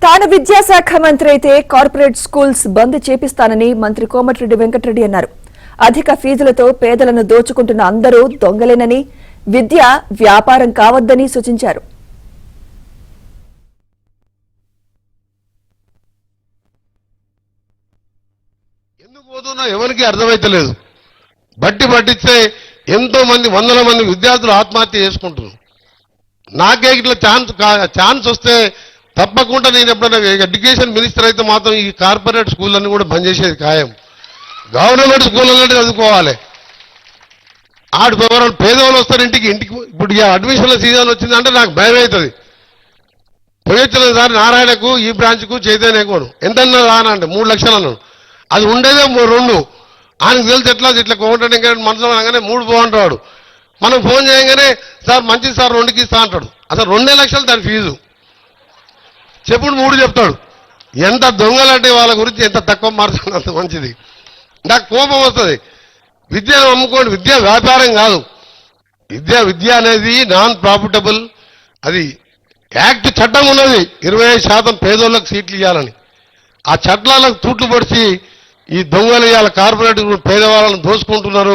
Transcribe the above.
తాను విద్యాశాఖ మంత్రి అయితే కార్పొరేట్ స్కూల్స్ బంద్ చేపిస్తానని మంత్రి కోమటిరెడ్డి వెంకటరెడ్డి అన్నారు. అధిక ఫీజులతో పేదలను దోచుకుంటున్న అందరూ దొంగలేనని, విద్య వ్యాపారం కావద్దని సూచించారు. ఎందుకు పోతున్నా ఎవరికి అర్థమైతలేదు. పట్టిస్తే ఎంతో మంది వందల మంది విద్యార్థులు ఆత్మహత్య చేసుకుంటున్నారు. నాకే ఇట్లా ఛాన్స్ వస్తే తప్పకుండా నేను ఎప్పుడైనా ఎడ్యుకేషన్ మినిస్టర్ అయితే మాత్రం ఈ కార్పొరేట్ స్కూళ్ళన్నీ కూడా బంద్ చేసేది ఖాయం. గవర్నమెంట్ స్కూళ్ళన్నీ చదువుకోవాలి. ఎవరైనా పేదవాళ్ళు వస్తారు ఇంటికి ఇప్పుడు అడ్మిషన్ల సీజన్ వచ్చిందంటే నాకు భయం అవుతుంది. పోయొచ్చిన సార్ నారాయణకు ఈ బ్రాంచ్కు చైతన్యకు ఎంతన్నా రానంటే 3 లక్షలు అన్నాడు. అది ఉండేదే 2. ఆయనకు తెలిసి ఇట్లా కోమటి మనసులో అనగానే 3 బాగుంటాడు. మనం ఫోన్ చేయగానే సార్ మంచిది సార్ 2కి ఇస్తా అంటాడు. అసలు 2 లక్షలు దాని ఫీజు. చెప్పుడు 3 చెప్తాడు. ఎంత దొంగలంటే వాళ్ళ గురించి ఎంత తక్కువ మార్చాలి అంత మంచిది. నాకు కోపం వస్తుంది. విద్యను అమ్ముకోండి, విద్య వ్యాపారం కాదు. విద్య అనేది నాన్ ప్రాఫిటబుల్. అది యాక్ట్ చట్టం ఉన్నది 25% పేదోళ్ళకి సీట్లు ఇవ్వాలని. ఆ చట్టాలకు తూట్లు పొడిచి ఈ దొంగలు ఇవాళ కార్పొరేట్ పేదవాళ్ళని దోసుకుంటున్నారు.